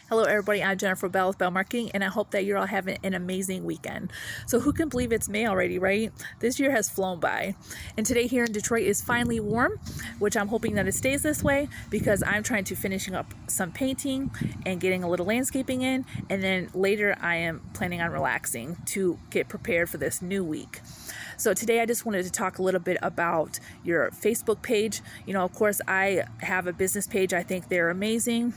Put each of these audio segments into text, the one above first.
Hello everybody, I'm Jennifer Bell with Bell Marketing, and I hope that you're all having an amazing weekend. So who can believe it's May already, right? This year has flown by. And today here in Detroit is finally warm, which I'm hoping that it stays this way because I'm trying to finishing up some painting and getting a little landscaping in, and then later I am planning on relaxing to get prepared for this new week. So today I just wanted to talk a little bit about your Facebook page. Of course, I have a business page. I think they're amazing.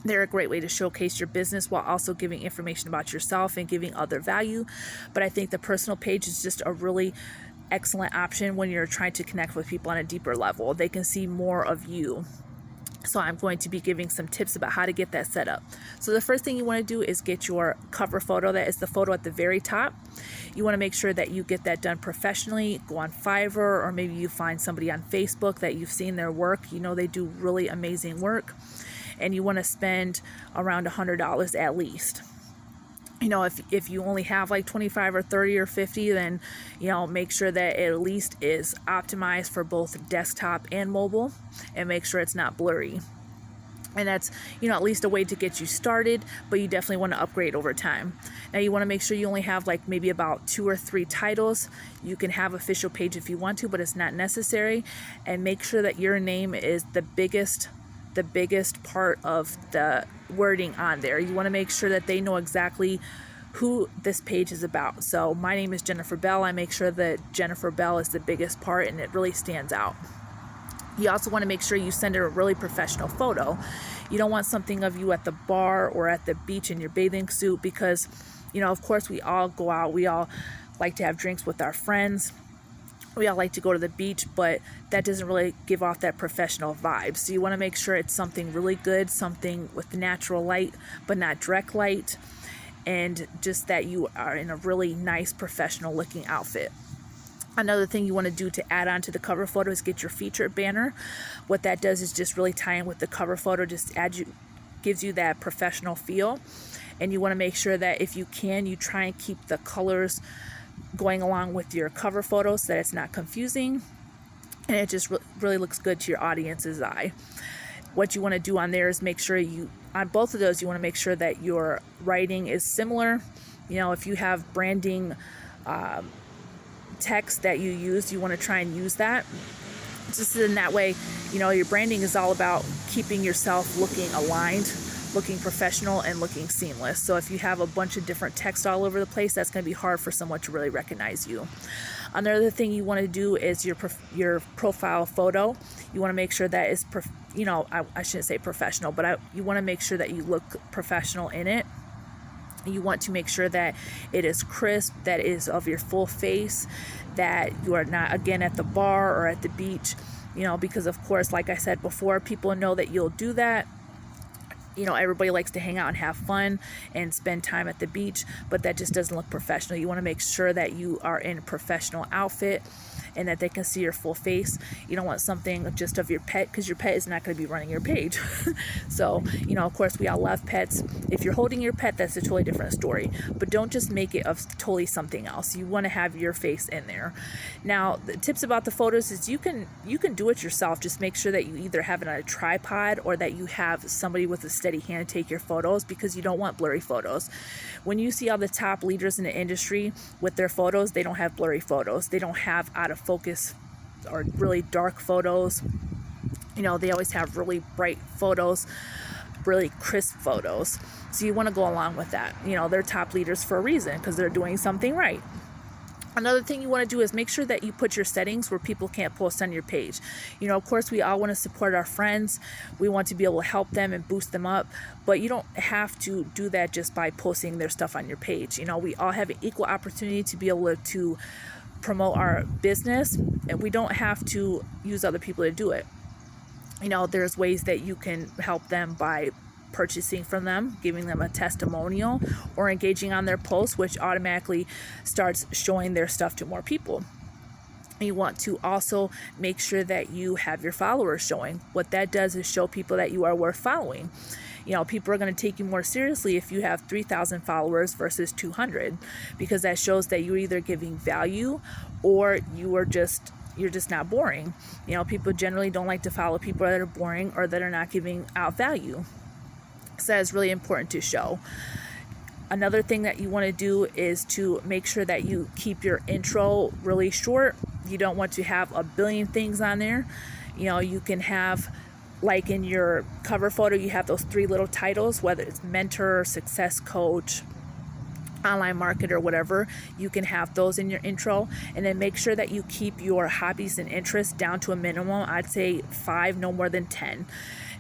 They're a great way to showcase your business while also giving information about yourself and giving other value. But I think the personal page is just a really excellent option when you're trying to connect with people on a deeper level. They can see more of you. So I'm going to be giving some tips about how to get that set up. So the first thing you want to do is get your cover photo. That is the photo at the very top. You want to make sure that you get that done professionally. Go on Fiverr, or maybe you find somebody on Facebook that you've seen their work. They do really amazing work. And you want to spend around $100 at least. If you only have like 25 or 30 or 50, then make sure that it at least is optimized for both desktop and mobile, and make sure it's not blurry. And that's at least a way to get you started, but you definitely want to upgrade over time. Now you want to make sure you only have like maybe about 2 or 3 titles. You can have official page if you want to, but it's not necessary. And make sure that your name is the biggest part of the wording on there. You want to make sure that they know exactly who this page is about. So my name is Jennifer Bell. I make sure that Jennifer Bell is the biggest part and it really stands out. You also want to make sure you send her a really professional photo. You don't want something of you at the bar or at the beach in your bathing suit because, of course we all go out. We all like to have drinks with our friends. We all like to go to the beach, but that doesn't really give off that professional vibe. So you want to make sure it's something really good, something with natural light, but not direct light, and just that you are in a really nice professional looking outfit. Another thing you want to do to add on to the cover photo is get your featured banner. What that does is just really tie in with the cover photo, gives you that professional feel. And you want to make sure that if you can, you try and keep the colors going along with your cover photo so that it's not confusing and it just really looks good to your audience's eye. What you want to do on there is make sure on both of those, you want to make sure that your writing is similar. If you have branding text that you use, you want to try and use that. Just in that way, your branding is all about keeping yourself looking aligned, looking professional, and looking seamless. So if you have a bunch of different text all over the place, that's going to be hard for someone to really recognize you. Another thing you want to do is your profile photo. You want to make sure that it's, I shouldn't say professional, but you want to make sure that you look professional in it. You want to make sure that it is crisp, that it is of your full face, that you are not, again, at the bar or at the beach, because of course, like I said before, people know that you'll do that. Everybody likes to hang out and have fun and spend time at the beach, but that just doesn't look professional. You want to make sure that you are in a professional outfit and that they can see your full face. You don't want something just of your pet, because your pet is not going to be running your page. So, of course, we all love pets. If you're holding your pet, that's a totally different story. But don't just make it of totally something else. You want to have your face in there. Now, the tips about the photos is you can do it yourself. Just make sure that you either have it on a tripod or that you have somebody with a steady hand take your photos, because you don't want blurry photos. When you see all the top leaders in the industry with their photos, they don't have blurry photos. They don't have out of focus or really dark photos. They always have really bright photos, really crisp photos. So you want to go along with that. They're top leaders for a reason, because they're doing something right. Another thing you want to do is make sure that you put your settings where people can't post on your page. Of course, we all want to support our friends. We want to be able to help them and boost them up, but you don't have to do that just by posting their stuff on your page. We all have an equal opportunity to be able to promote our business, and we don't have to use other people to do it. There's ways that you can help them by purchasing from them, giving them a testimonial, or engaging on their posts, which automatically starts showing their stuff to more people. You want to also make sure that you have your followers showing. What that does is show people that you are worth following. People are going to take you more seriously if you have 3,000 followers versus 200, because that shows that you're either giving value or you're just not boring. People generally don't like to follow people that are boring or that are not giving out value. So that is really important to show. Another thing that you want to do is to make sure that you keep your intro really short. You don't want to have a billion things on there. You can have, like in your cover photo, you have those 3 little titles, whether it's mentor, success coach, online marketer, whatever. You can have those in your intro, and then make sure that you keep your hobbies and interests down to a minimum. I'd say 5, no more than 10.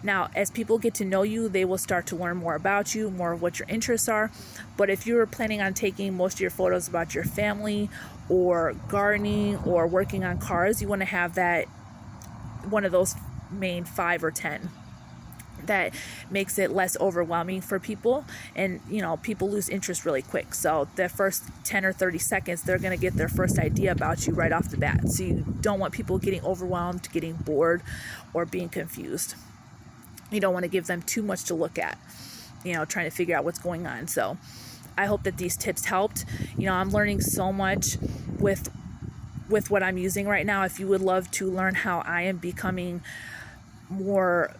Now, as people get to know you, they will start to learn more about you, more of what your interests are. But if you're planning on taking most of your photos about your family or gardening or working on cars, you want to have that one of those main 5 or 10. That makes it less overwhelming for people, and people lose interest really quick. So the first 10 or 30 seconds, they're going to get their first idea about you right off the bat. So you don't want people getting overwhelmed, getting bored, or being confused. You don't want to give them too much to look at, trying to figure out what's going on. So I hope that these tips helped. I'm learning so much with what I'm using right now. If you would love to learn how I am becoming more,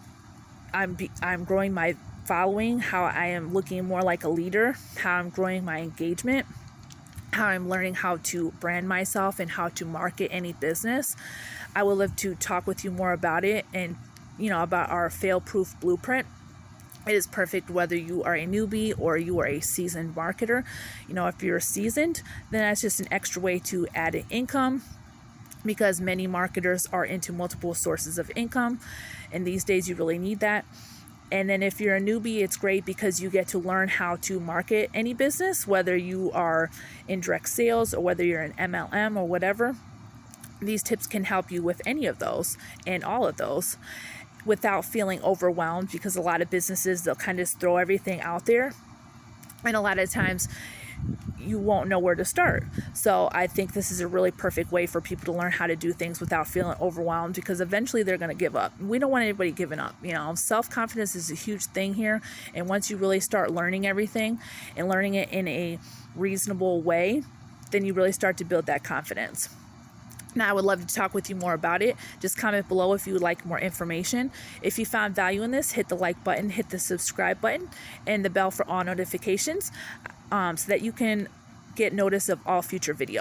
I'm growing my following, how I am looking more like a leader, how I'm growing my engagement, how I'm learning how to brand myself and how to market any business, I would love to talk with you more about it, and about our fail-proof blueprint. It is perfect whether you are a newbie or you are a seasoned marketer. If you're seasoned, then that's just an extra way to add an income, because many marketers are into multiple sources of income, and these days you really need that. And then if you're a newbie, it's great because you get to learn how to market any business, whether you are in direct sales or whether you're an MLM or whatever. These tips can help you with any of those and all of those without feeling overwhelmed, because a lot of businesses, they'll kind of just throw everything out there, and a lot of times you won't know where to start. So I think this is a really perfect way for people to learn how to do things without feeling overwhelmed, because eventually they're going to give up. We don't want anybody giving up. Self-confidence is a huge thing here, and once you really start learning everything and learning it in a reasonable way, then you really start to build that confidence. Now, I would love to talk with you more about it. Just comment below if you would like more information. If you found value in this, hit the like button, hit the subscribe button, and the bell for all notifications, so that you can get notice of all future videos.